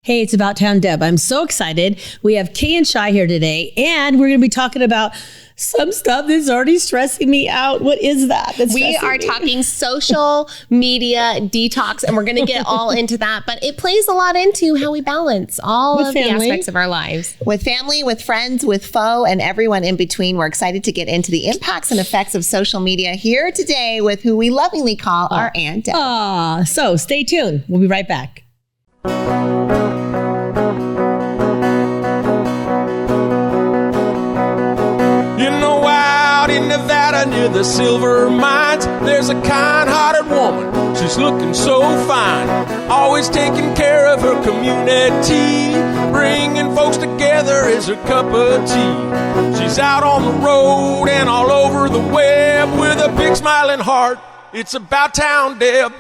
Hey, it's About Town Deb. I'm so excited. We have Kay and Shy here today, and we're going to be talking about some stuff that's already stressing me out. What is that? We are talking social media detox, and we're going to get all into that. But it plays a lot into how we balance all of the aspects of our lives. With family, with friends, with foe, and everyone in between. We're excited to get into the impacts and effects of social media here today with who we lovingly call our Aunt Deb. So stay tuned. We'll be right back. In Nevada near the silver mines, there's a kind-hearted woman. She's looking so fine, always taking care of her community. Bringing folks together is her cup of tea. She's out on the road and all over the web with a big smiling heart. It's About Town Deb.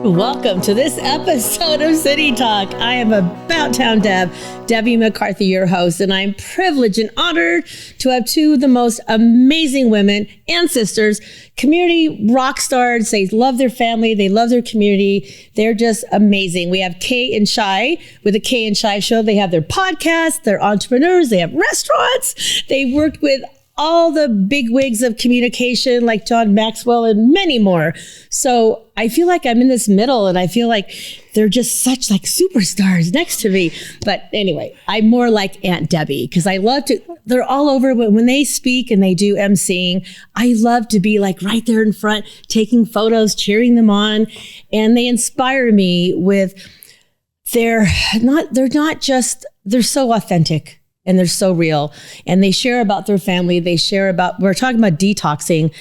Welcome to this episode of City Talk. I am About Town Deb, Debbie McCarthy, your host, and I'm privileged and honored to have two of the most amazing women and sisters, community rock stars. They love their family. They love their community. They're just amazing. We have Kay and Shy with the Kay and Shy Show. They have their podcast. They're entrepreneurs. They have restaurants. They worked with all the big wigs of communication like John Maxwell and many more. So I feel like I'm in this middle and I feel like they're just such like superstars next to me. But anyway, I'm more like Aunt Debbie because I love to, they're all over when they speak and they do emceeing. I love to be like right there in front, taking photos, cheering them on. And they inspire me with they're so authentic. And they're so real. And they share about their family. They share about, we're talking about detoxing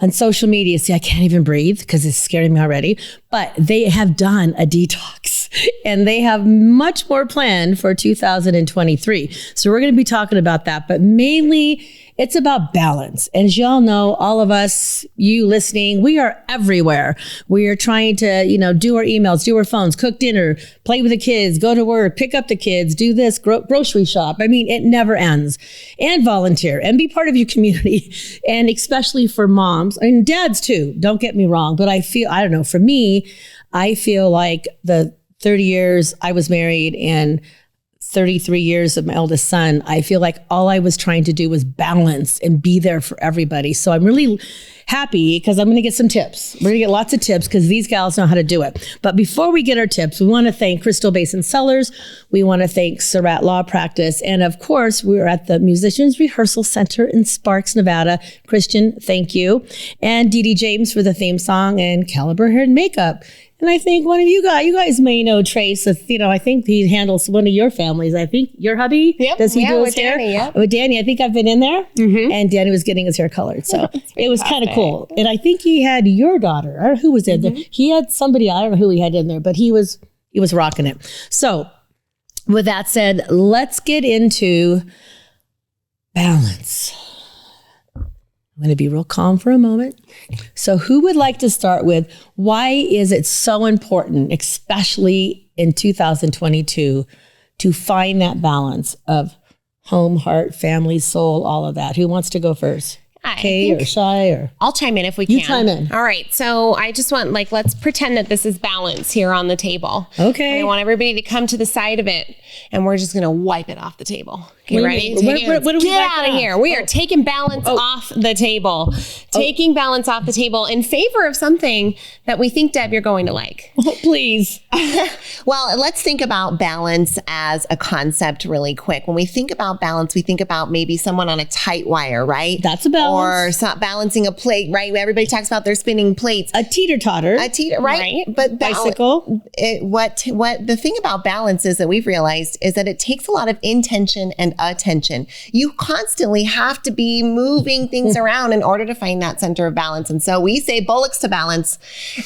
on social media. See, I can't even breathe because it's scaring me already. But they have done a detox and they have much more planned for 2023. So we're going to be talking about that. But mainly, it's about balance. And as y'all know, all of us, you listening, we are everywhere. We are trying to, do our emails, do our phones, cook dinner, play with the kids, go to work, pick up the kids, do this, grocery shop. I mean, it never ends. And volunteer and be part of your community. And especially for moms and dads too. Don't get me wrong. But for me, I feel like the 30 years I was married and 33 years of my eldest son, I feel like all I was trying to do was balance and be there for everybody. So I'm really happy because I'm going to get some tips. We're going to get lots of tips because these gals know how to do it. But before we get our tips, we want to thank Basin Cellars. We want to thank Surratt Law Practice. And of course, we're at the Musicians Rehearsal Center in Sparks, Nevada. Christian, thank you. And Dee Dee James for the theme song and Caliber Hair and Makeup. And I think one of you guys may know Trace. I think he handles one of your families. I think your hubby. Yep. Does he do his with hair? Danny, yep. With Danny, I think I've been in there. Mm-hmm. And Danny was getting his hair colored. So it was kind of cool. And I think he had your daughter. I don't know who was in there. He had somebody, I don't know who he had in there, but he was rocking it. So with that said, let's get into balance. I'm going to be real calm for a moment. So who would like to start with why is it so important, especially in 2022, to find that balance of home, heart, family, soul, all of that? Who wants to go first? Kay or Shy or? I'll chime in if we can. You chime in. All right. So I just want, let's pretend that this is balance here on the table. Okay. And I want everybody to come to the side of it and we're just going to wipe it off the table. Okay, ready? What do we Get out of here. We are taking balance off the table. Taking balance off the table in favor of something that we think, Deb, you're going to like. Oh, please. Well, let's think about balance as a concept really quick. When we think about balance, we think about maybe someone on a tight wire, right? That's a balance. Or balancing a plate, right? Everybody talks about they're spinning plates. A teeter-totter. Right? But bicycle. What the thing about balance is that we've realized is that it takes a lot of intention and attention. You constantly have to be moving things around in order to find that center of balance. And so we say bullocks to balance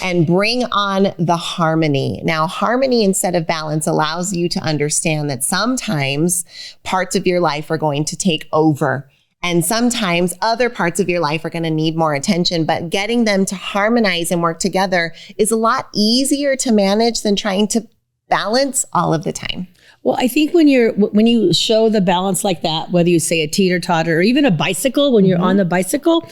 and bring on the harmony. Now, harmony instead of balance allows you to understand that sometimes parts of your life are going to take over. And sometimes other parts of your life are going to need more attention, but getting them to harmonize and work together is a lot easier to manage than trying to balance all of the time. Well, I think when you show the balance like that, whether you say a teeter-totter or even a bicycle, when you're on the bicycle,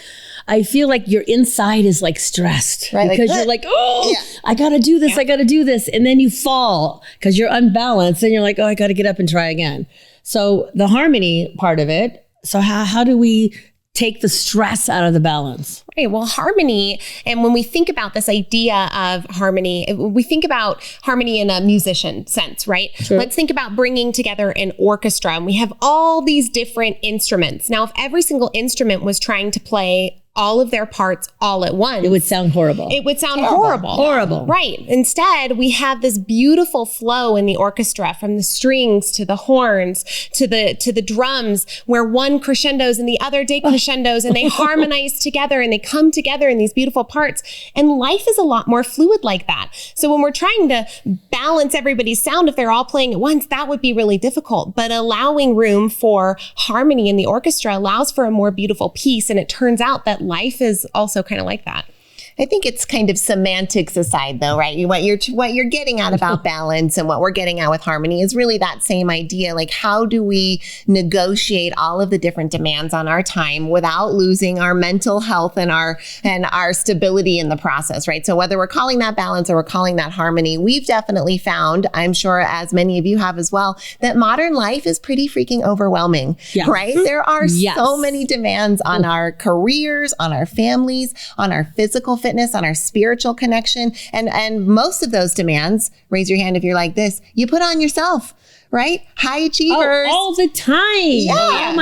I feel like your inside is like stressed, right? Because you're like, oh, I got to do this. I got to do this. And then you fall because you're unbalanced and you're like, oh, I got to get up and try again. So the harmony part of it. So how do we take the stress out of the balance? Right. Well, harmony. And when we think about this idea of harmony, we think about harmony in a musician sense, right? Sure. Let's think about bringing together an orchestra, and we have all these different instruments. Now, if every single instrument was trying to play all of their parts all at once, it would sound horrible. It would sound horrible. Horrible. Right. Instead, we have this beautiful flow in the orchestra, from the strings to the horns to the drums, where one crescendos and the other decrescendos, and they harmonize together and they come together in these beautiful parts. And life is a lot more fluid like that. So when we're trying to balance everybody's sound, if they're all playing at once, that would be really difficult. But allowing room for harmony in the orchestra allows for a more beautiful piece. And it turns out that life is also kind of like that. I think it's kind of semantics aside, though, right? What you're getting at about balance and what we're getting at with harmony is really that same idea. Like, how do we negotiate all of the different demands on our time without losing our mental health and our stability in the process, right? So whether we're calling that balance or we're calling that harmony, we've definitely found, I'm sure as many of you have as well, that modern life is pretty freaking overwhelming, right? There are so many demands on our careers, on our families, on our physical fitness, on our spiritual connection. And most of those demands, raise your hand if you're like this, you put on yourself, right? High achievers. All the time.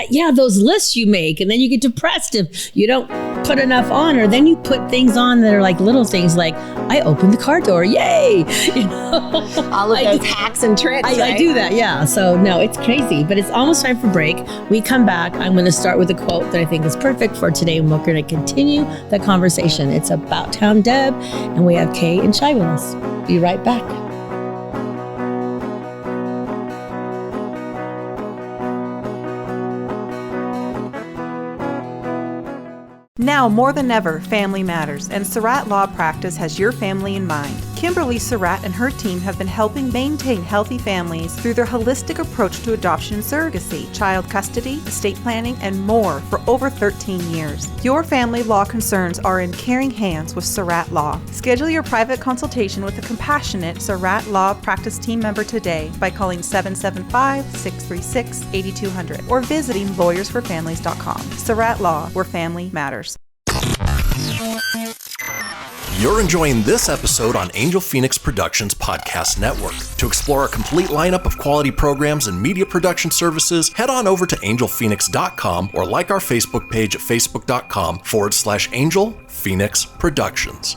Yeah. Those lists you make, and then you get depressed if you don't put enough on, or then you put things on that are like little things like, I opened the car door, yay. You know? All of those hacks and tricks. I do that, yeah. So no, it's crazy, but it's almost time for break. We come back, I'm going to start with a quote that I think is perfect for today, and we're going to continue the conversation. It's about Town Deb, and we have Kay and Shai with us. Be right back. Now more than ever, family matters, and Surratt Law Practice has your family in mind. Kimberly Surratt and her team have been helping maintain healthy families through their holistic approach to adoption and surrogacy, child custody, estate planning, and more for over 13 years. Your family law concerns are in caring hands with Surratt Law. Schedule your private consultation with a compassionate Surratt Law Practice team member today by calling 775-636-8200 or visiting lawyersforfamilies.com. Surratt Law, where family matters. You're enjoying this episode on Angel Phoenix Productions Podcast Network. To explore a complete lineup of quality programs and media production services, head on over to angelphoenix.com or like our Facebook page at facebook.com/Angel Phoenix Productions.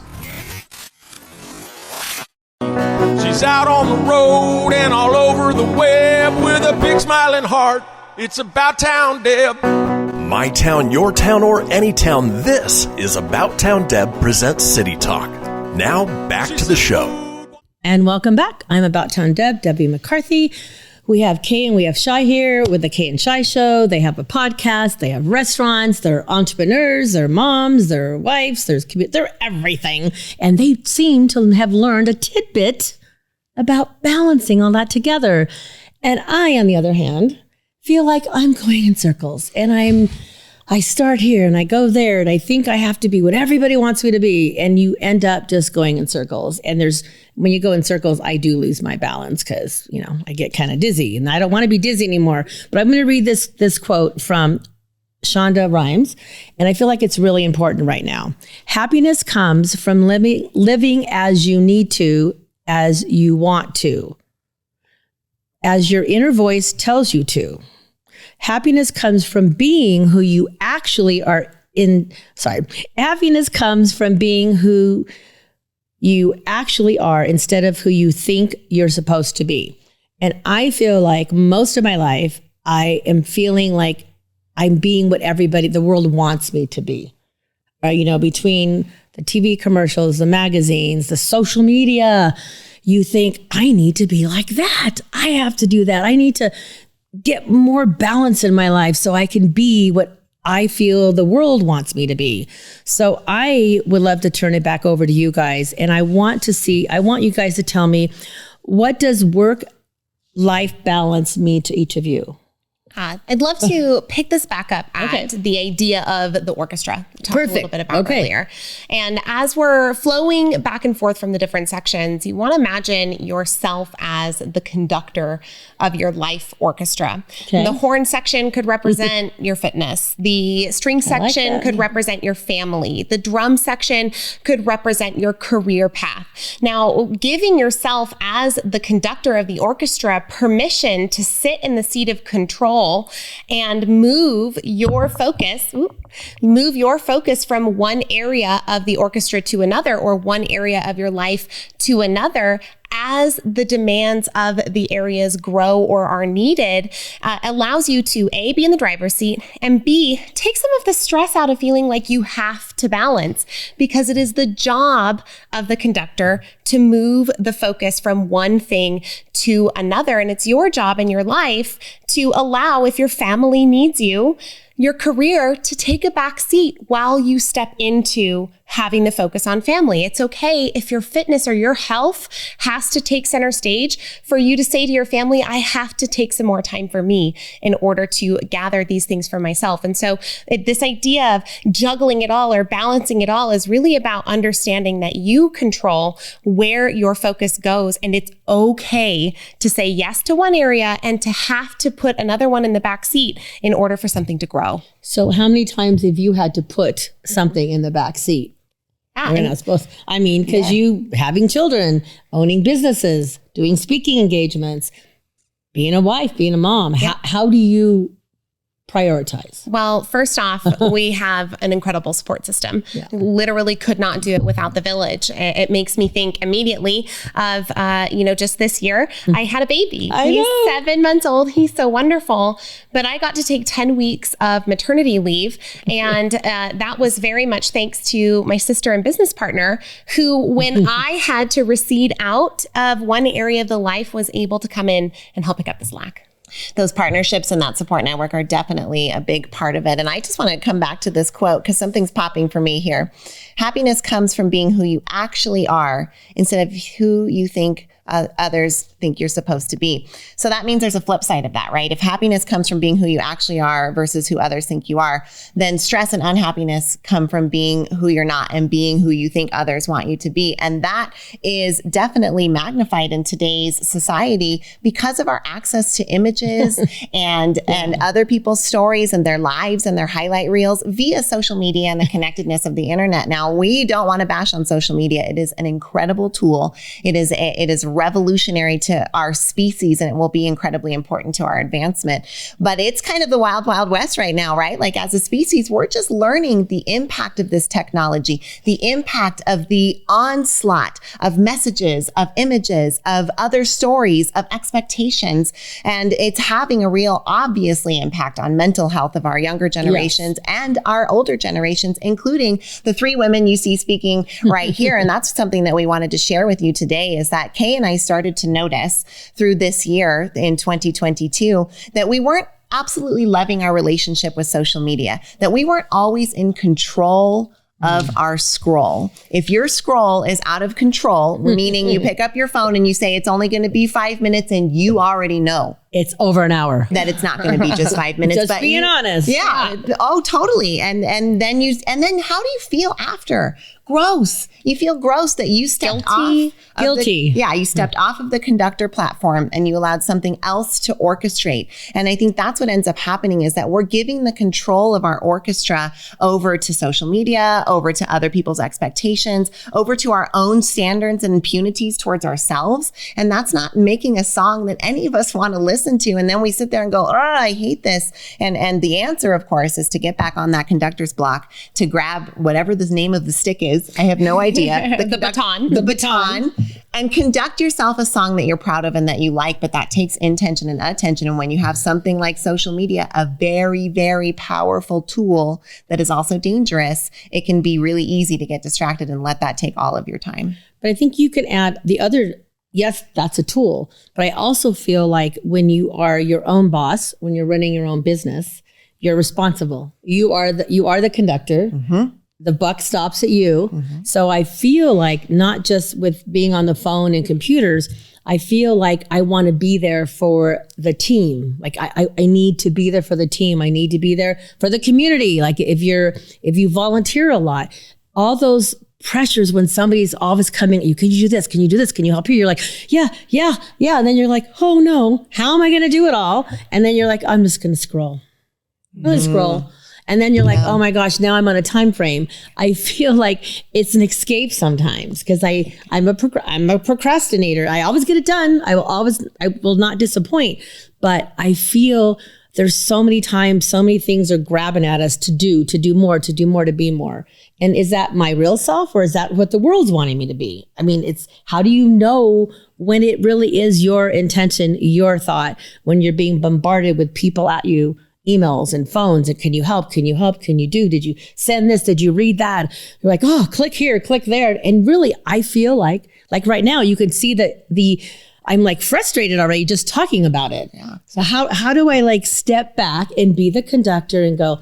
She's out on the road and all over the web with a big smiling heart. It's about Town Deb. My town, your town, or any town, this is About Town Deb presents City Talk. Now, back to the show. And welcome back. I'm About Town Deb, Debbie McCarthy. We have Kay and we have Shai here with the Kay and Shai Show. They have a podcast. They have restaurants. They're entrepreneurs. They're moms. They're wives. They're everything. And they seem to have learned a tidbit about balancing all that together. And I, on the other hand, feel like I'm going in circles, and I start here and I go there, and I think I have to be what everybody wants me to be, and you end up just going in circles. And when you go in circles, I do lose my balance because, I get kind of dizzy, and I don't want to be dizzy anymore. But I'm going to read this quote from Shonda Rhimes, and I feel like it's really important right now. Happiness comes from living as you need to, as you want to, as your inner voice tells you to. Happiness comes from being who you actually are Happiness comes from being who you actually are instead of who you think you're supposed to be. And I feel like most of my life, I am feeling like I'm being what the world wants me to be. Between the TV commercials, the magazines, the social media, you think, I need to be like that. I have to do that. I need to get more balance in my life so I can be what I feel the world wants me to be. So I would love to turn it back over to you guys. And I want you guys to tell me, what does work-life balance mean to each of you? I'd love to pick this back up at the idea of the orchestra. We talked a little bit about earlier. And as we're flowing back and forth from the different sections, you want to imagine yourself as the conductor of your life orchestra. The horn section could represent your fitness. The string section could represent your family. The drum section could represent your career path. Now, giving yourself as the conductor of the orchestra permission to sit in the seat of control and move your focus from one area of the orchestra to another, or one area of your life to another, as the demands of the areas grow or are needed, allows you to A, be in the driver's seat, and B, take some of the stress out of feeling like you have to balance, because it is the job of the conductor to move the focus from one thing to another. And it's your job in your life to allow, if your family needs you, your career to take a back seat while you step into having the focus on family. It's okay if your fitness or your health has to take center stage for you to say to your family, I have to take some more time for me in order to gather these things for myself. And so this idea of juggling it all or balancing it all is really about understanding that you control where your focus goes. And it's okay to say yes to one area and to have to put another one in the back seat in order for something to grow. So how many times have you had to put something in the back seat? We're not supposed, because you having children, owning businesses, doing speaking engagements, being a wife, being a mom, how do you prioritize? Well, first off, we have an incredible support system. Literally could not do it without the village. It makes me think immediately of, just this year, I had a baby. He's 7 months old. He's so wonderful. But I got to take 10 weeks of maternity leave. And that was very much thanks to my sister and business partner, who, when I had to recede out of one area of the life, was able to come in and help pick up the slack. Those partnerships and that support network are definitely a big part of it. And I just want to come back to this quote because something's popping for me here. Happiness comes from being who you actually are instead of who you think others think you're supposed to be. So that means there's a flip side of that, right? If happiness comes from being who you actually are versus who others think you are, then stress and unhappiness come from being who you're not and being who you think others want you to be. And that is definitely magnified in today's society because of our access to images and other people's stories and their lives and their highlight reels via social media and the connectedness of the internet. Now, we don't want to bash on social media. It is an incredible tool. It is revolutionary to our species, and it will be incredibly important to our advancement. But it's kind of the wild, wild west right now, right? Like, as a species, we're just learning the impact of this technology, the impact of the onslaught of messages, of images, of other stories, of expectations. And it's having a real, obviously, impact on mental health of our younger generations and our older generations, including the three women you see speaking right here. And that's something that we wanted to share with you today, is that Kay and I started to notice through this year in 2022 that we weren't absolutely loving our relationship with social media, that we weren't always in control of our scroll. If your scroll is out of control, meaning you pick up your phone and you say it's only going to be 5 minutes, and you already know it's over an hour, that it's not going to be just 5 minutes. Just being honest. Yeah. Oh, totally. And then how do you feel after? Gross. You feel gross that you stepped Guilty. You stepped off of the conductor platform and you allowed something else to orchestrate. And I think that's what ends up happening, is that we're giving the control of our orchestra over to social media, over to other people's expectations, over to our own standards and impunities towards ourselves. And that's not making a song that any of us want to listen to. And then we sit there and go, oh, I hate this. And the answer, of course, is to get back on that conductor's block, to grab whatever the name of the stick is. I have no idea. The baton. The baton. And conduct yourself a song that you're proud of and that you like, but that takes intention and attention. And when you have something like social media, a very, very powerful tool that is also dangerous, it can be really easy to get distracted and let that take all of your time. But I think you can add the other, yes, that's a tool. But I also feel like when you are your own boss, when you're running your own business, you're responsible. You are the conductor. Mm-hmm. The buck stops at you. Mm-hmm. So I feel like not just with being on the phone and computers, I feel like I want to be there for the team. Like I need to be there for the team. I need to be there for the community. Like if you volunteer a lot, all those pressures when somebody's always coming at you, can you do this? Can you do this? Can you help here? You're like, yeah. And then you're like, oh no, how am I going to do it all? And then you're like, I'm just going to scroll. I'm going to scroll. And then you're like, oh my gosh, now I'm on a time frame. I feel like it's an escape sometimes because I'm a procrastinator. I always get it done. I will not disappoint. But I feel there's so many times, so many things are grabbing at us to do more, to be more. And is that my real self or is that what the world's wanting me to be? I mean, it's how do you know when it really is your intention, your thought, when you're being bombarded with people at you, emails and phones, and can you help? Can you help? Can you do? Did you send this? Did you read that? You're like, oh, click here, click there. And really, I feel like right now you can see that I'm like frustrated already just talking about it. Yeah. So how do I like step back and be the conductor and go,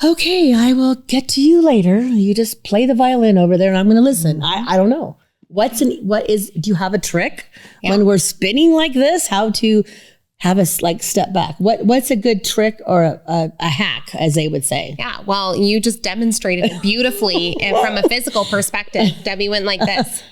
okay, I will get to you later. You just play the violin over there and I'm going to listen. I don't know. Do you have a trick when we're spinning like this, how to have us like step back? What's a good trick or a hack, as they would say? Yeah, well, you just demonstrated it beautifully. And from a physical perspective, Debbie went like this.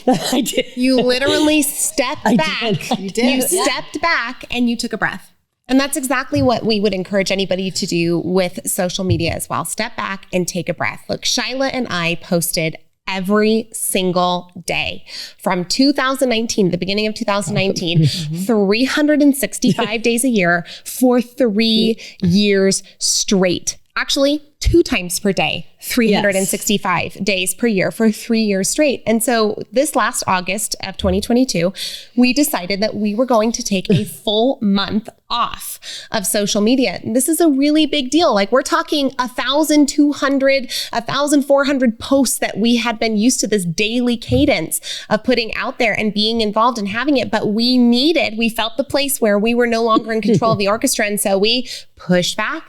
I did. You literally stepped back. You did. You stepped back and you took a breath. And that's exactly what we would encourage anybody to do with social media as well. Step back and take a breath. Look, Shyla and I posted every single day from 2019, the beginning of 2019, 365 days a year for 3 years straight. Actually, 2 times per day, 365 days per year for 3 years straight. And so this last August of 2022, we decided that we were going to take a full month off of social media. And this is a really big deal. Like we're talking 1,200, 1,400 posts that we had been used to this daily cadence of putting out there and being involved and having it. But we felt the place where we were no longer in control of the orchestra. And so we pushed back.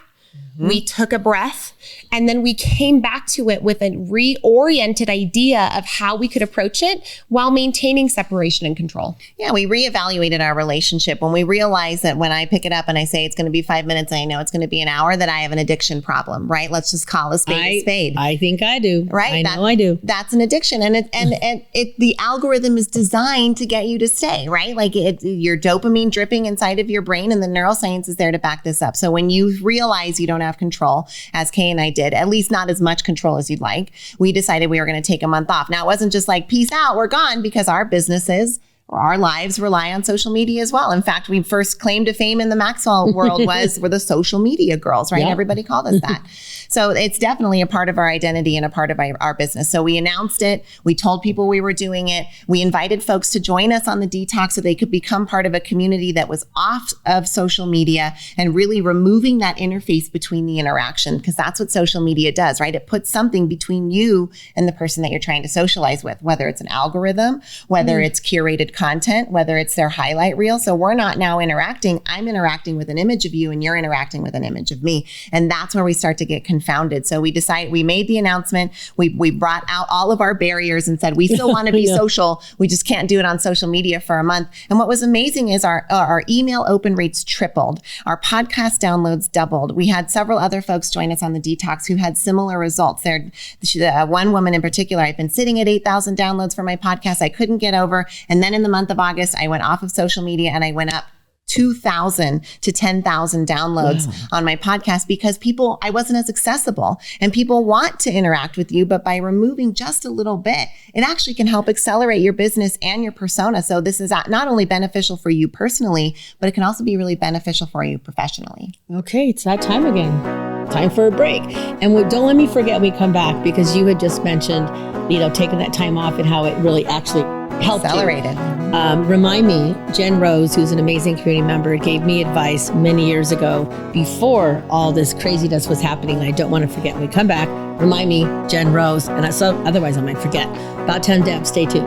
We took a breath and then we came back to it with a reoriented idea of how we could approach it while maintaining separation and control. Yeah, we reevaluated our relationship when we realized that when I pick it up and I say it's going to be 5 minutes and I know it's going to be an hour, that I have an addiction problem, right? Let's just call a spade a spade. I think I do. Right? I know I do. That's an addiction. And the algorithm is designed to get you to stay, right? Like your dopamine dripping inside of your brain, and the neuroscience is there to back this up. So when you realize you don't have control, as Kay and I did, at least not as much control as you'd like, we decided we were going to take a month off. Now, it wasn't just like, peace out, we're gone, because our businesses or our lives rely on social media as well. In fact, we first claim to fame in the Maxwell world we're the social media girls, right? Yep. Everybody called us that. So it's definitely a part of our identity and a part of our business. So we announced it. We told people we were doing it. We invited folks to join us on the detox so they could become part of a community that was off of social media and really removing that interface between the interaction, because that's what social media does, right? It puts something between you and the person that you're trying to socialize with, whether it's an algorithm, whether it's curated content, whether it's their highlight reel. So we're not now interacting. I'm interacting with an image of you and you're interacting with an image of me. And that's where we start to get confounded. So we made the announcement. We brought out all of our barriers and said, we still want to be social. We just can't do it on social media for a month. And what was amazing is our email open rates tripled. Our podcast downloads doubled. We had several other folks join us on the detox who had similar results. One woman in particular, I've been sitting at 8,000 downloads for my podcast. I couldn't get over. And then in the month of August, I went off of social media and I went up 2,000 to 10,000 downloads on my podcast, because I wasn't as accessible, and people want to interact with you, but by removing just a little bit, it actually can help accelerate your business and your persona. So this is not only beneficial for you personally, but it can also be really beneficial for you professionally. Okay, it's that time again. Time for a break. And don't let me forget we come back, because you had just mentioned, taking that time off and how it really actually helped accelerated. Remind me, Jen Rose, who's an amazing community member, gave me advice many years ago before all this craziness was happening. And I don't want to forget when we come back. Remind me, Jen Rose, and otherwise I might forget. About 10 Deb, stay tuned.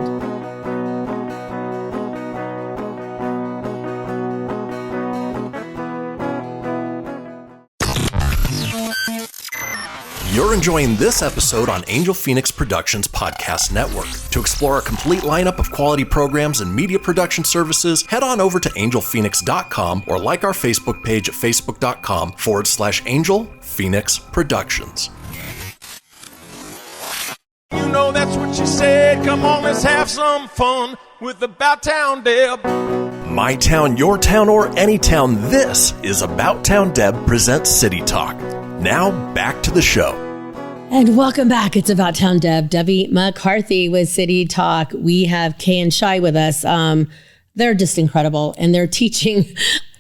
You're You're enjoying this episode on Angel Phoenix Productions Podcast Network. To explore a complete lineup of quality programs and media production services, head on over to angelphoenix.com or like our Facebook page at facebook.com/Angel Phoenix Productions. You know that's what she said. Come on, let's have some fun with About Town Deb. My town, your town, or any town, this is About Town Deb presents City Talk. Now, back to the show. And welcome back. It's About Town Deb. Debbie McCarthy with City Talk. We have Kay and Shai with us. They're just incredible. And they're teaching,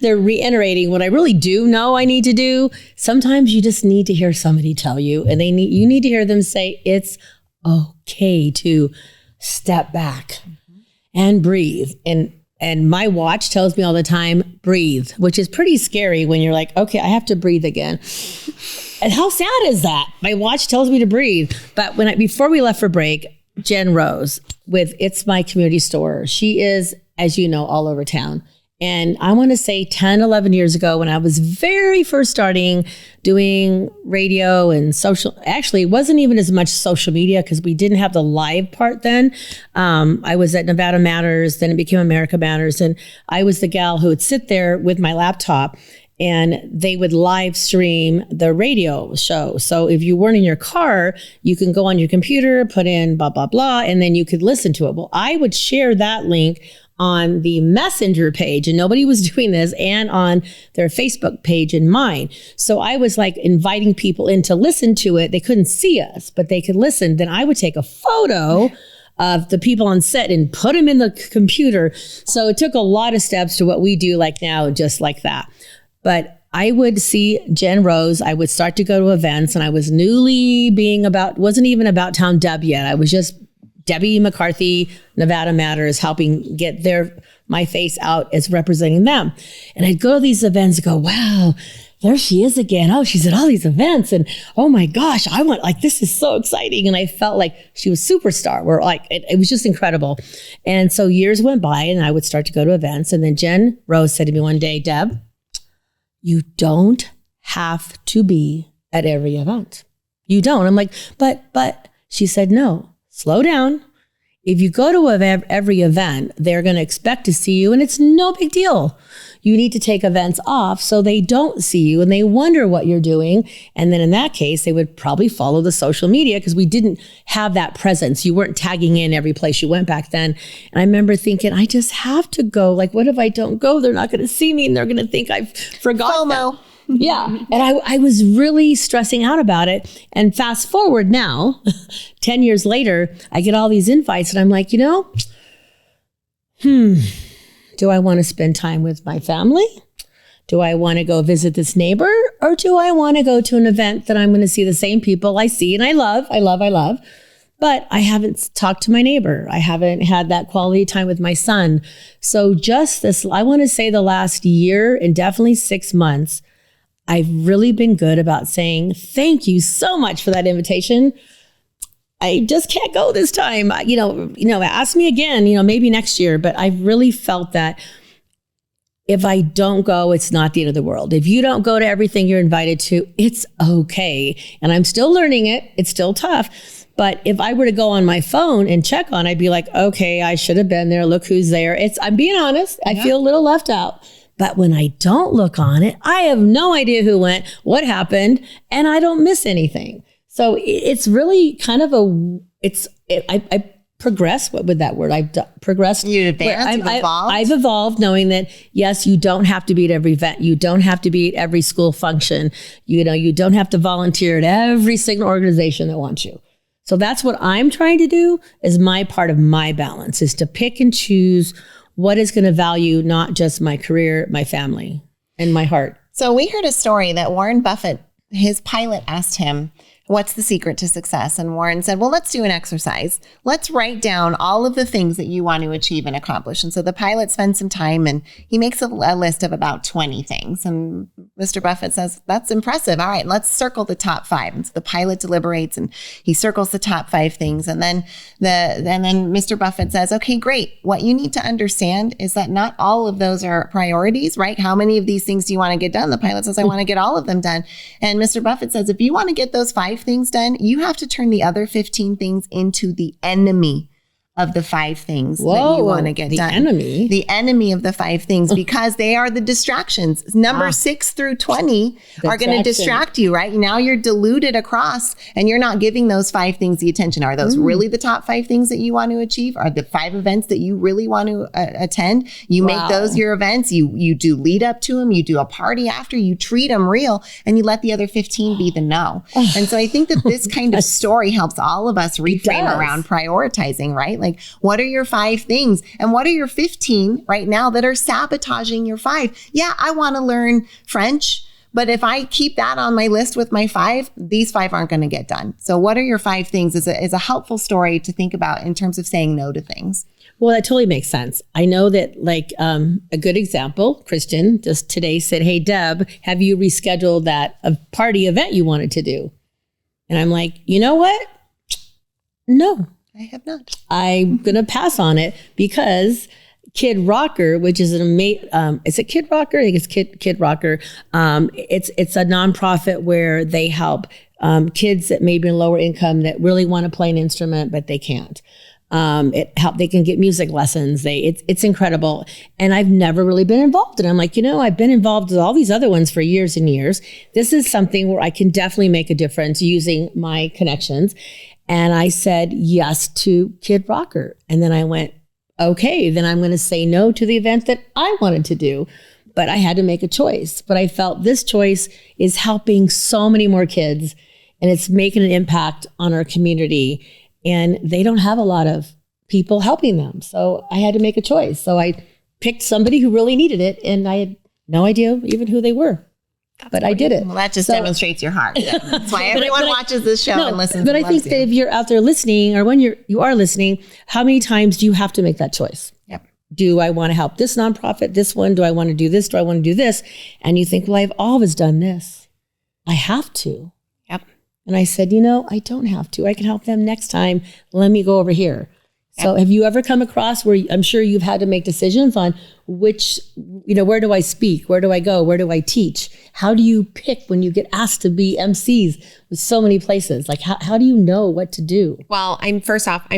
they're reiterating what I really do know I need to do. Sometimes you just need to hear somebody tell you, and you need to hear them say, it's okay to step back and breathe. And my watch tells me all the time, breathe, which is pretty scary when you're like, okay, I have to breathe again. And how sad is that? My watch tells me to breathe. But before we left for break, Jen Rose with It's My Community Store. She is, as you know, all over town. And I want to say 10, 11 years ago, when I was very first starting doing radio and social, actually, it wasn't even as much social media because we didn't have the live part then. I was at Nevada Matters, then it became America Matters. And I was the gal who would sit there with my laptop and they would live stream the radio show. So if you weren't in your car, you can go on your computer, put in blah, blah, blah, and then you could listen to it. Well, I would share that link on the Messenger page, and nobody was doing this, and on their Facebook page and mine. So I was like inviting people in to listen to it. They couldn't see us, but they could listen. Then I would take a photo of the people on set and put them in the computer. So it took a lot of steps to what we do like now, just like that. But I would see Jen Rose. I would start to go to events, and I was newly wasn't even About Town Deb yet. I was just Debbie McCarthy, Nevada Matters, helping get my face out as representing them. And I'd go to these events and go, wow, there she is again. Oh, she's at all these events. And oh my gosh, this is so exciting. And I felt like she was superstar. It was just incredible. And so years went by and I would start to go to events. And then Jen Rose said to me one day, Deb, you don't have to be at every event. You don't. I'm like, but she said, no. Slow down. If you go to every event, they're going to expect to see you, and it's no big deal. You need to take events off so they don't see you and they wonder what you're doing. And then in that case, they would probably follow the social media because we didn't have that presence. You weren't tagging in every place you went back then. And I remember thinking, I just have to go. Like, what if I don't go? They're not going to see me and they're going to think I've forgotten. FOMO. Yeah. And I was really stressing out about it. And fast forward now, 10 years later, I get all these invites and I'm like, do I want to spend time with my family? Do I want to go visit this neighbor? Or do I want to go to an event that I'm going to see the same people I see and I love, but I haven't talked to my neighbor. I haven't had that quality time with my son. So just this, I want to say the last year and definitely 6 months, I've really been good about saying, thank you so much for that invitation. I just can't go this time. Ask me again, maybe next year. But I've really felt that if I don't go, it's not the end of the world. If you don't go to everything you're invited to, it's okay. And I'm still learning it. It's still tough. But if I were to go on my phone and check on, I'd be like, okay, I should have been there. Look who's there. I'm being honest. I feel a little left out. But when I don't look on it, I have no idea who went, what happened, and I don't miss anything. So it's really kind of I progressed. What would that word? I've progressed. You advanced, you've evolved. I've evolved knowing that, yes, you don't have to be at every event. You don't have to be at every school function. You don't have to volunteer at every single organization that wants you. So that's what I'm trying to do as my part of my balance is to pick and choose what is going to value not just my career, my family, and my heart. So we heard a story that Warren Buffett, his pilot asked him, what's the secret to success? And Warren said, well, let's do an exercise. Let's write down all of the things that you want to achieve and accomplish. And so the pilot spends some time and he makes a list of about 20 things. And Mr. Buffett says, that's impressive. All right, let's circle the top 5. And so the pilot deliberates and he circles the top 5 things. And then Mr. Buffett says, okay, great. What you need to understand is that not all of those are priorities, right? How many of these things do you want to get done? The pilot says, I want to get all of them done. And Mr. Buffett says, if you want to get those 5 things done, you have to turn the other 15 things into the enemy of the 5 things that you want to get done. The enemy of the 5 things, because they are the distractions. Number 6 through 20 are going to distract you, right? Now you're diluted across and you're not giving those 5 things the attention. Are those really the top 5 things that you want to achieve? Are the 5 events that you really want to attend? You make those your events. You do lead up to them. You do a party after. You treat them real, and you let the other 15 be the no. And so I think that this kind of story helps all of us reframe around prioritizing, right? Like, what are your 5 things? And what are your 15 right now that are sabotaging your 5? Yeah, I want to learn French, but if I keep that on my list with my 5, these 5 aren't going to get done. So what are your 5 things is a helpful story to think about in terms of saying no to things. Well, that totally makes sense. I know that, like, a good example, Christian just today said, hey, Deb, have you rescheduled that party event you wanted to do? And I'm like, you know what? No. I have not. I'm going to pass on it because Kid Rocker, which is is it Kid Rocker? I think it's Kid Rocker. It's a nonprofit where they help kids that maybe in lower income that really want to play an instrument, but they can't. They can get music lessons. It's incredible. And I've never really been involved. And I'm like, I've been involved with all these other ones for years and years. This is something where I can definitely make a difference using my connections. And I said yes to Kid Rocker. And then I went, okay, then I'm going to say no to the event that I wanted to do. But I had to make a choice. But I felt this choice is helping so many more kids, and it's making an impact on our community. And they don't have a lot of people helping them. So I had to make a choice. So I picked somebody who really needed it, and I had no idea even who they were. But I did it. Well, that just demonstrates your heart. That's why everyone watches this show and listens. But I think that if you're out there listening, or when you are listening, how many times do you have to make that choice? Yep. Do I want to help this nonprofit, this one? Do I want to do this? Do I want to do this? And you think, well, I've always done this. I have to. Yep. And I said, I don't have to. I can help them next time. Let me go over here. So have you ever come across where I'm sure you've had to make decisions on which, where do I speak? Where do I go? Where do I teach? How do you pick when you get asked to be MCs with so many places? Like, how do you know what to do? Well, I'm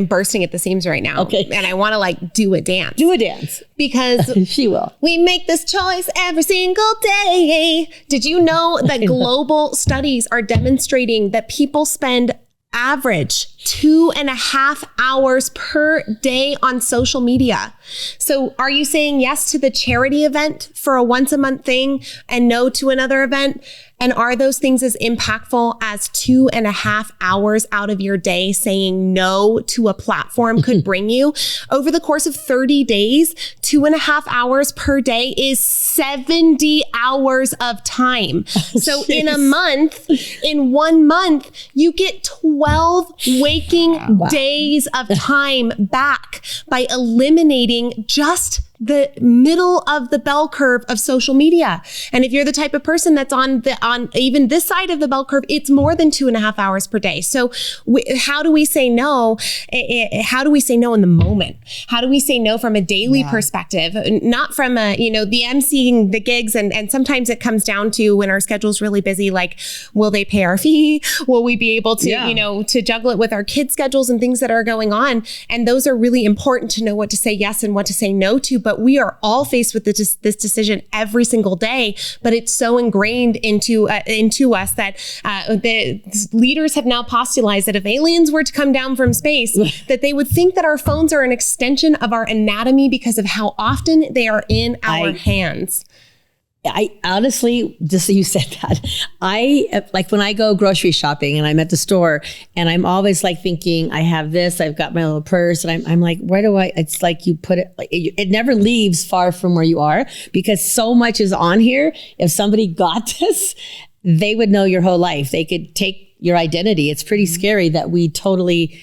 bursting at the seams right now. Okay. And I want to do a dance. Do a dance. Because she will. We make this choice every single day. Did you know that global studies are demonstrating that people spend average 2.5 hours per day on social media? So are you saying yes to the charity event for a once a month thing and no to another event? And are those things as impactful as 2.5 hours out of your day saying no to a platform could bring you? Over the course of 30 days, 2.5 hours per day is 70 hours of time. So in a month, in 1 month, you get 12 waking days of time back by eliminating just the middle of the bell curve of social media. And if you're the type of person that's on even this side of the bell curve, it's more than 2.5 hours per day. So how do we say no? How do we say no in the moment? How do we say no from a daily perspective? Not from the emceeing the gigs. And sometimes it comes down to when our schedule's really busy, like, will they pay our fee? Will we be able to, to juggle it with our kids' schedules and things that are going on? And those are really important to know what to say yes and what to say no to. But we are all faced with this decision every single day. But it's so ingrained into us that the leaders have now postulated that if aliens were to come down from space, that they would think that our phones are an extension of our anatomy because of how often they are in our hands. I honestly, just so you said that, like when I go grocery shopping and I'm at the store and I'm always thinking, I have this, I've got my little purse, and I'm like, where do it's like you put it, it never leaves far from where you are because so much is on here. If somebody got this, they would know your whole life. They could take your identity. It's pretty scary that we totally...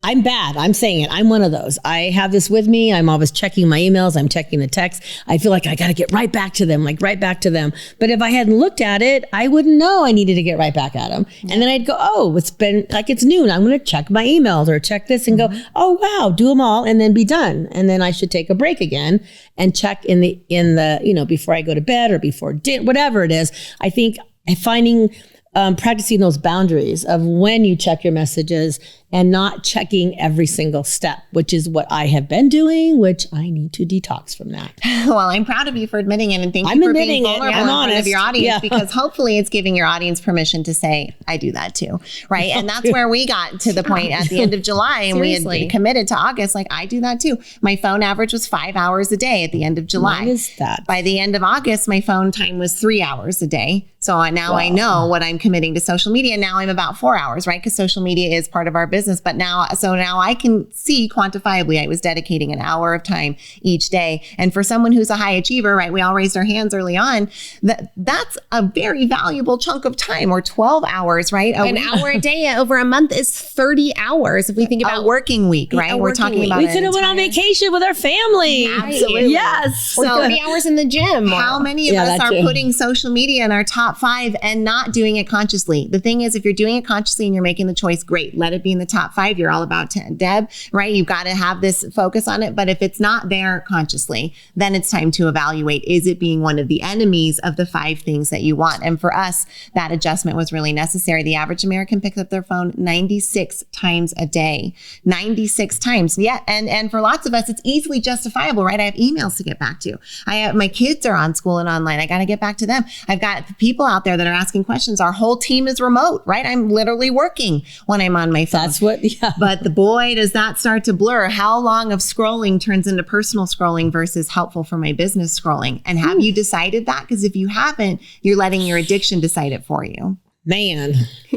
I'm bad. I'm saying it. I'm one of those. I have this with me. I'm always checking my emails. I'm checking the texts. I feel like I got to get right back to them, But if I hadn't looked at it, I wouldn't know I needed to get right back at them. And then I'd go, oh, it's noon. I'm going to check my emails or check this and go, oh, wow, do them all and then be done. And then I should take a break again and check in the before I go to bed or before dinner, whatever it is. I think finding practicing those boundaries of when you check your messages and not checking every single step, which is what I have been doing, which I need to detox from that. Well, I'm proud of you for admitting it, and thank you for being vulnerable in front of your audience, because hopefully it's giving your audience permission to say, I do that too, right? And that's where we got to the point at the end of July, and we had committed to August, like, I do that too. My phone average was 5 hours a day at the end of July. What is that? By the end of August, my phone time was 3 hours a day. So now I know what I'm committing to social media. Now I'm about 4 hours, right? Because social media is part of our business. But now I can see quantifiably I was dedicating an hour of time each day. And for someone who's a high achiever, right? We all raised our hands early on. That's a very valuable chunk of time, or 12 hours, right? An hour a day over a month is 30 hours. If we think about a working week, right? We're talking about we could have went on vacation with our family. Absolutely. Yes. Or 30 hours in the gym. How many of us are putting social media in our top 5 and not doing it consciously? The thing is, if you're doing it consciously and you're making the choice, great, let it be in the top 5. You're all about Deb, right? You've got to have this focus on it. But if it's not there consciously, then it's time to evaluate, is it being one of the enemies of the 5 things that you want? And for us, that adjustment was really necessary. The average American picks up their phone 96 times a day. 96 times. Yeah. And for lots of us, it's easily justifiable, right? I have emails to get back to. My kids are on school and online. I got to get back to them. I've got people out there that are asking questions. Our whole team is remote, right? I'm literally working when I'm on my phone. That's what, But boy, does that start to blur. How long of scrolling turns into personal scrolling versus helpful for my business scrolling? And have you decided that? Because if you haven't, you're letting your addiction decide it for you. Man,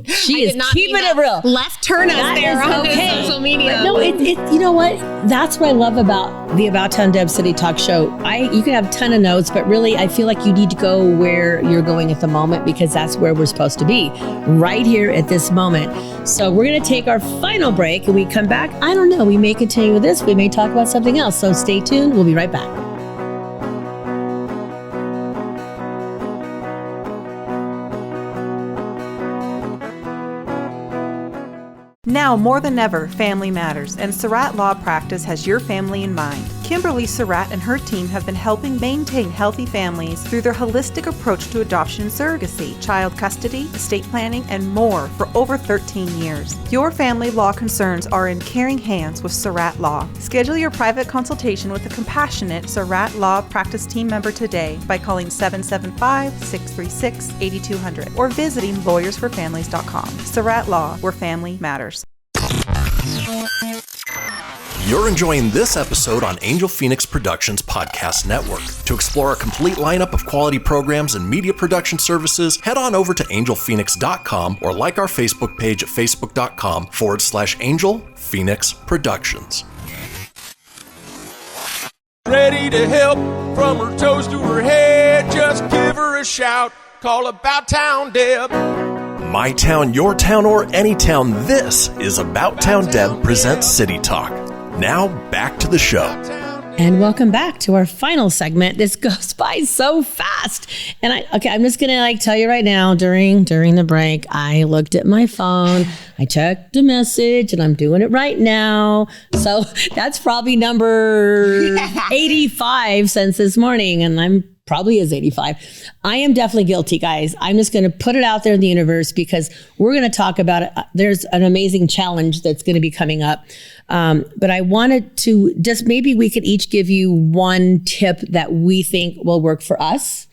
she is keeping it real. Left turn us there on social media. But no, you know what? That's what I love about the About Town Deb City Talk Show. You can have a ton of notes, but really I feel like you need to go where you're going at the moment, because that's where we're supposed to be, right here at this moment. So we're going to take our final break, and we come back. I don't know. We may continue with this. We may talk about something else. So stay tuned. We'll be right back. Now more than ever, family matters, and Surratt Law Practice has your family in mind. Kimberly Surratt and her team have been helping maintain healthy families through their holistic approach to adoption and surrogacy, child custody, estate planning, and more for over 13 years. Your family law concerns are in caring hands with Surratt Law. Schedule your private consultation with a compassionate Surratt Law Practice team member today by calling 775-636-8200 or visiting lawyersforfamilies.com. Surratt Law, where family matters. You're enjoying this episode on Angel Phoenix Productions Podcast Network. To explore a complete lineup of quality programs and media production services, head on over to angelphoenix.com or like our Facebook page at facebook.com/Angel Phoenix Productions. Ready to help from her toes to her head. Just give her a shout. Call About Town Deb. My town, your town, or any town, this is About Town Deb presents City Talk. Now, back to the show. And welcome back to our final segment. This goes by so fast. And I'm just going to tell you right now, during the break, I looked at my phone, I checked a message, and I'm doing it right now. So that's probably number 85 since this morning. And I'm probably is 85. I am definitely guilty, guys. I'm just going to put it out there in the universe, because we're going to talk about it. There's an amazing challenge that's going to be coming up. But I wanted to just, maybe we could each give you one tip that we think will work for us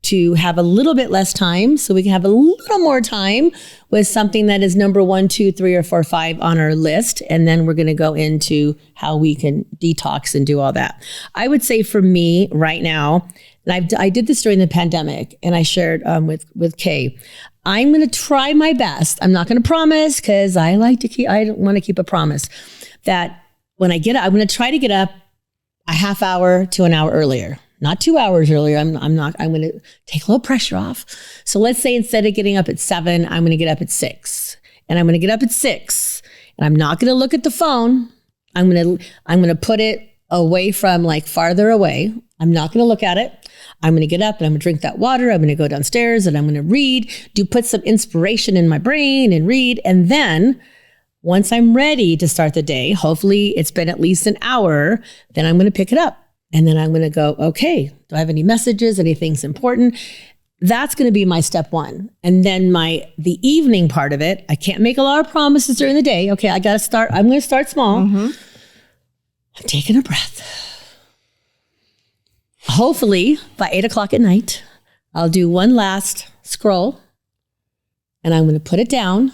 to have a little bit less time, so we can have a little more time with something that is number 1, 2, 3, or 4, 5 on our list. And then we're going to go into how we can detox and do all that. I would say for me right now, and I did this during the pandemic, and I shared with Kay, I'm going to try my best. I'm not going to promise, because I want to keep a promise, that when I get up, I'm going to try to get up a half hour to an hour earlier, not 2 hours earlier. I'm going to take a little pressure off. So let's say instead of getting up at 7, I'm going to get up at 6, and I'm going to get up at 6, and I'm not going to look at the phone. I'm going to put it away from, farther away. I'm not going to look at it. I'm going to get up and I'm going to drink that water. I'm going to go downstairs and I'm going to read, put some inspiration in my brain and read. And then once I'm ready to start the day, hopefully it's been at least an hour, then I'm going to pick it up. And then I'm going to go, okay, do I have any messages? Anything's important? that's going to be my step one. And then the evening part of it, I can't make a lot of promises during the day. Okay, I'm going to start small. I'm taking a breath. Hopefully by 8:00 at night, I'll do one last scroll and I'm going to put it down.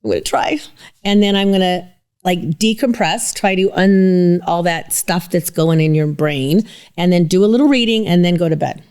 I'm going to try. And then I'm going to decompress, try to all that stuff that's going in your brain, and then do a little reading and then go to bed.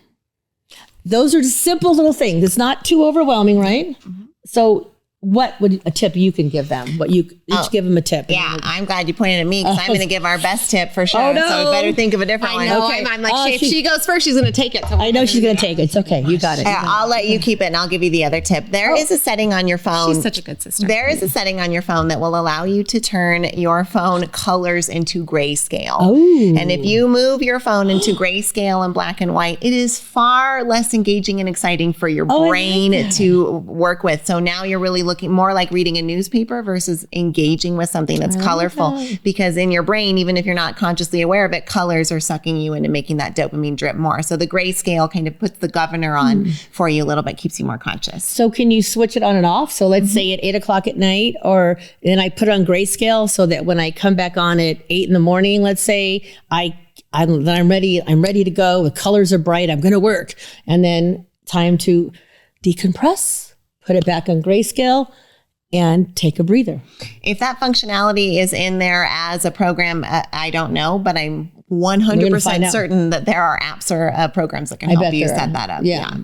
Those are just simple little things. It's not too overwhelming, right? So what would a tip you can give them? Each give them a tip. Yeah, I'm glad you pointed at me because I'm going to give our best tip for sure. Oh, no. So we better think of a different one. I know. Okay. I'm like, if she goes first, she's going to take it. So I know she's going to take it. It's okay. You got it. I'll let you keep it and I'll give you the other tip. There is a setting on your phone. She's such a good sister. There is a setting on your phone that will allow you to turn your phone colors into grayscale. Oh. And if you move your phone into grayscale and black and white, it is far less engaging and exciting for your brain to work with. So now you're really looking more like reading a newspaper versus engaging with something that's colorful, because in your brain, even if you're not consciously aware of it, colors are sucking you into making that dopamine drip more. So the grayscale kind of puts the governor on for you a little bit, keeps you more conscious. So can you switch it on and off? So let's say at 8:00 at night, or then I put it on grayscale so that when I come back on at 8 in the morning, let's say, I'm ready to go. The colors are bright. I'm going to work. And then time to decompress, put it back on grayscale, and take a breather. If that functionality is in there as a program, I don't know, but I'm 100% certain that there are apps or programs that can help you set that up. Yeah.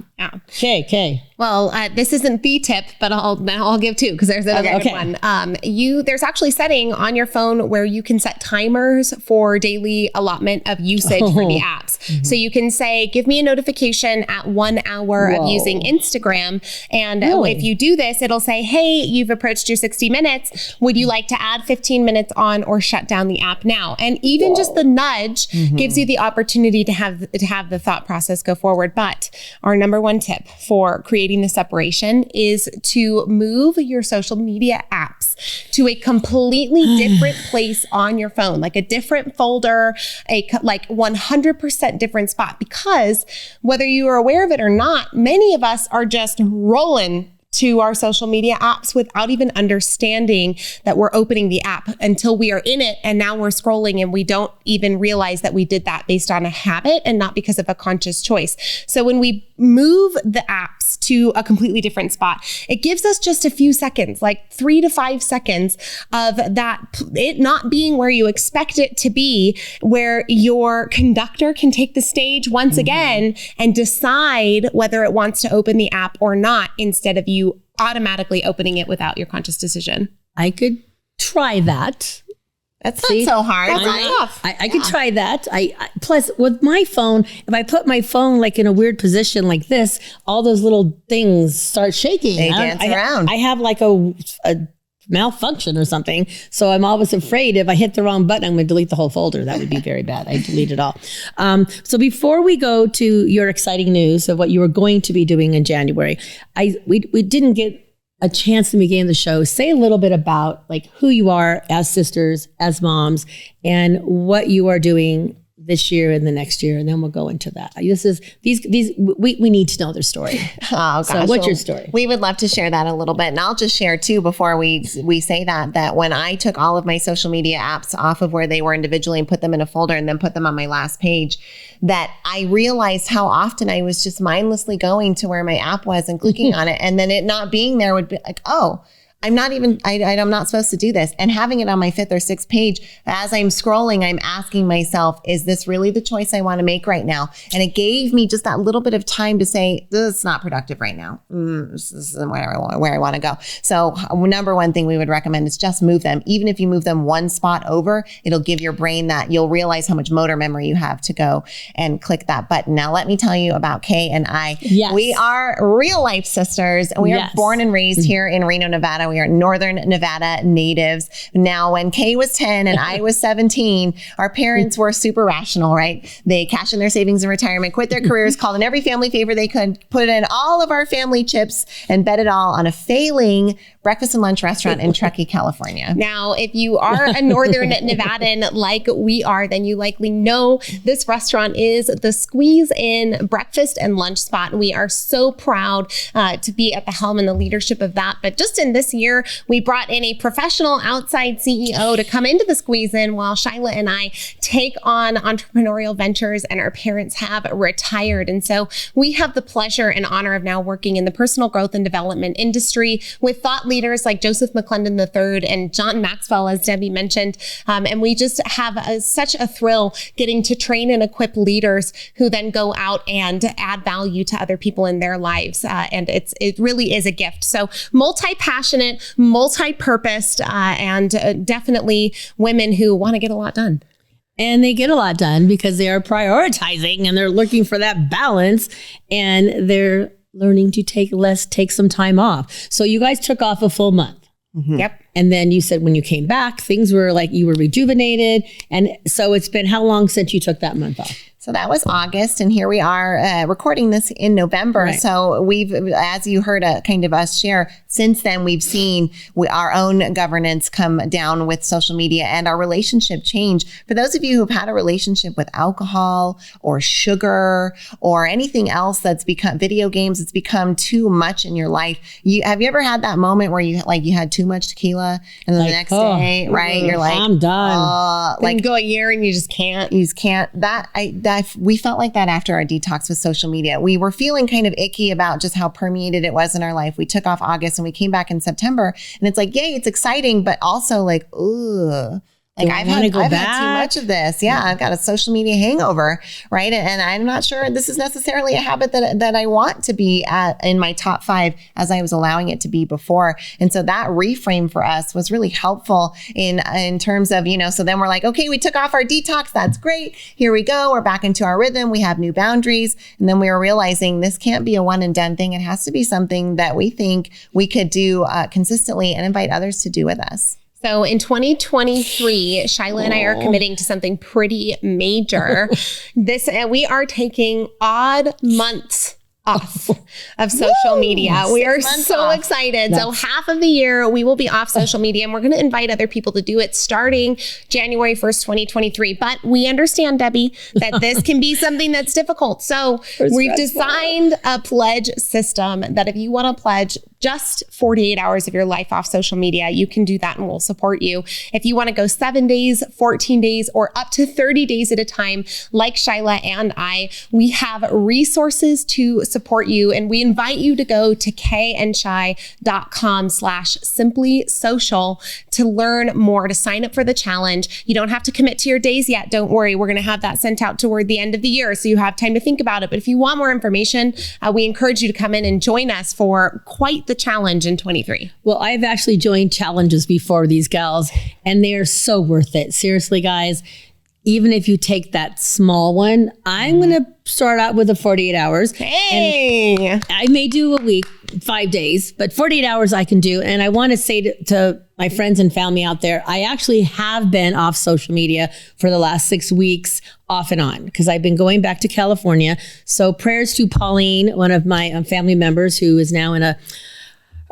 Okay. Well, this isn't the tip, but I'll give two because there's another good one. There's actually setting on your phone where you can set timers for daily allotment of usage for the apps. So you can say, give me a notification at 1 hour of using Instagram. And if you do this, it'll say, hey, you've approached your 60 minutes. Would you like to add 15 minutes on or shut down the app now? And even just the nudge gives you the opportunity to have the thought process go forward. But our number one tip for creating the separation is to move your social media apps to a completely different place on your phone, like a different folder, like 100% different spot. Because whether you are aware of it or not, many of us are just rolling to our social media apps without even understanding that we're opening the app until we are in it. And now we're scrolling and we don't even realize that we did that based on a habit and not because of a conscious choice. So when we move the apps to a completely different spot, it gives us just a few seconds, like 3 to 5 seconds of that, it not being where you expect it to be, where your conductor can take the stage once again and decide whether it wants to open the app or not, instead of you automatically opening it without your conscious decision. I could try that. That's not so hard. I could try that. Plus, with my phone, if I put my phone like in a weird position like this, all those little things start shaking. They dance around. I have like a malfunction or something. So I'm always afraid if I hit the wrong button, I'm going to delete the whole folder. That would be very bad. I delete it all. So before we go to your exciting news of what you were going to be doing in January, we didn't get a chance to begin the show. Say a little bit about like who you are as sisters, as moms, and what you are doing this year and the next year, and then we'll go into that. We need to know their story. Oh gosh. So what's your story? We would love to share that a little bit. And I'll just share too, before we say that when I took all of my social media apps off of where they were individually and put them in a folder and then put them on my last page, that I realized how often I was just mindlessly going to where my app was and clicking on it. And then it not being there would be like, oh, I'm not supposed to do this. And having it on my 5th or 6th page, as I'm scrolling, I'm asking myself, is this really the choice I want to make right now? And it gave me just that little bit of time to say, this is not productive right now. This isn't where I want to go. So number one thing we would recommend is just move them. Even if you move them one spot over, it'll give your brain that you'll realize how much motor memory you have to go and click that button. Now, let me tell you about Kay and I. Yes. We are real life sisters. We are born and raised here in Reno, Nevada. We are Northern Nevada natives. Now, when Kay was 10 and I was 17, our parents were super rational, right? They cashed in their savings in retirement, quit their careers, called in every family favor they could, put in all of our family chips and bet it all on a failing breakfast and lunch restaurant in Truckee, California. Now, if you are a Northern Nevadan like we are, then you likely know this restaurant is the Squeeze In breakfast and lunch spot. We are so proud to be at the helm and the leadership of that. But just in this year, we brought in a professional outside CEO to come into the Squeeze In while Shyla and I take on entrepreneurial ventures and our parents have retired. And so we have the pleasure and honor of now working in the personal growth and development industry with thought leaders like Joseph McClendon III and John Maxwell, as Debbie mentioned. And we just have such a thrill getting to train and equip leaders who then go out and add value to other people in their lives. And it really is a gift. So multi-passionate, multi-purposed, and definitely women who want to get a lot done. And they get a lot done because they are prioritizing and they're looking for that balance, and they're learning to take some time off. So you guys took off a full month. Mm-hmm. Yep. And then you said when you came back, things were like you were rejuvenated. And so it's been how long since you took that month off? So that was August, and here we are recording this in November. Right. So we've, as you heard kind of us share, since then we've seen our own governance come down with social media and our relationship change. For those of you who've had a relationship with alcohol or sugar or anything else that's become video games, it's become too much in your life. Have you ever had that moment where you had too much tequila and then the next day, right? You're like, I'm done. Like go a year and you just can't. We felt like that after our detox with social media. We were feeling kind of icky about just how permeated it was in our life. We took off August and we came back in September, and it's like, yay, it's exciting, but also like, ugh. Like I've had too much of this. Yeah, I've got a social media hangover, right? And I'm not sure this is necessarily a habit that I want to be in my top 5 as I was allowing it to be before. And so that reframe for us was really helpful in terms of, so then we're like, okay, we took off our detox. That's great. Here we go. We're back into our rhythm. We have new boundaries. And then we were realizing this can't be a one and done thing. It has to be something that we think we could do consistently and invite others to do with us. So in 2023, Shyla and I are committing to something pretty major. We are taking odd months off of social media. We are so excited. So half of the year we will be off social media, and we're going to invite other people to do it starting January 1st, 2023. But we understand, Debbie, that this can be something that's difficult. So we've designed a pledge system that if you want to pledge just 48 hours of your life off social media, you can do that and we'll support you. If you want to go 7 days, 14 days, or up to 30 days at a time, like Shyla and I, we have resources to support you. And we invite you to go to kandshai.com/simplysocial to learn more, to sign up for the challenge. You don't have to commit to your days yet. Don't worry. We're going to have that sent out toward the end of the year, so you have time to think about it. But if you want more information, we encourage you to come in and join us for quite the challenge in 23. Well, I've actually joined challenges before, these gals, and they're so worth it. Seriously, guys, even if you take that small one, I'm going to start out with the 48 hours. Hey, and I may do a week, 5 days, but 48 hours I can do. And I want to say to my friends and family out there, I actually have been off social media for the last 6 weeks off and on because I've been going back to California. So prayers to Pauline, one of my family members who is now in a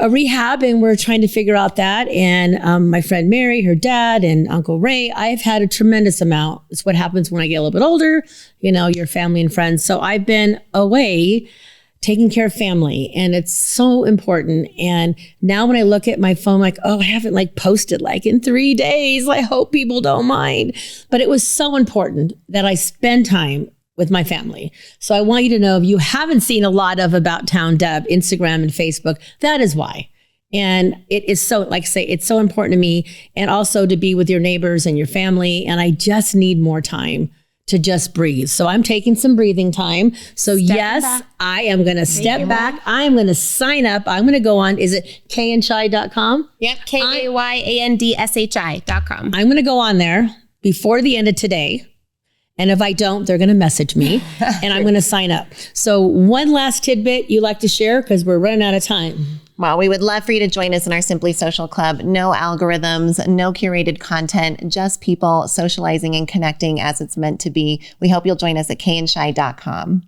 rehab, and we're trying to figure out that. And my friend Mary, her dad, and Uncle Ray, I've had a tremendous amount. It's what happens when I get a little bit older, your family and friends. So I've been away taking care of family, and it's so important. And now when I look at my phone, like, oh, I haven't posted in 3 days. I hope people don't mind. But it was so important that I spend time with my family. So I want you to know, if you haven't seen a lot of About Town Deb, Instagram and Facebook, that is why. And it is so, like I say, it's so important to me, and also to be with your neighbors and your family. And I just need more time to just breathe. So I'm taking some breathing time. So I am going to step back. I'm going to sign up. I'm going to go on, is it kandshai.com? Yep, KAYANDSHI.com. I'm going to go on there before the end of today. And if I don't, they're going to message me and I'm going to sign up. So one last tidbit you like to share, because we're running out of time. Well, we would love for you to join us in our Simply Social Club. No algorithms, no curated content, just people socializing and connecting as it's meant to be. We hope you'll join us at kandshai.com.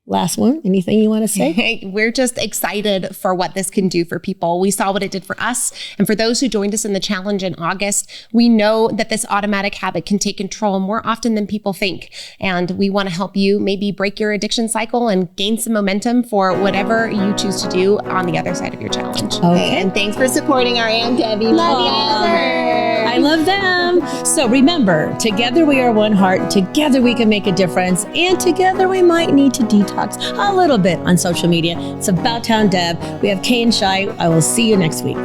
last one, anything you want to say? Hey, we're just excited for what this can do for people. We saw what it did for us. And for those who joined us in the challenge in August, we know that this automatic habit can take control more often than people think. And we want to help you maybe break your addiction cycle and gain some momentum for whatever you choose to do on the other side of your challenge. Okay. And thanks for supporting our Aunt Debbie. Love you. I love them. So remember, together we are one heart, together we can make a difference, and together we might need to detox a little bit on social media. It's About Town Deb. We have Kay and Shai. I will see you next week.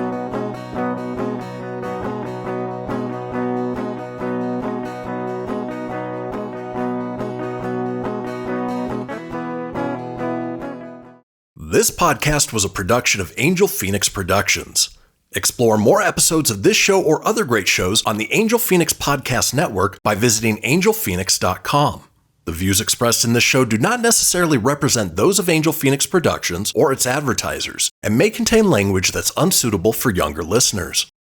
This podcast was a production of Angel Phoenix Productions. Explore more episodes of this show or other great shows on the Angel Phoenix Podcast Network by visiting angelphoenix.com. The views expressed in this show do not necessarily represent those of Angel Phoenix Productions or its advertisers and may contain language that's unsuitable for younger listeners.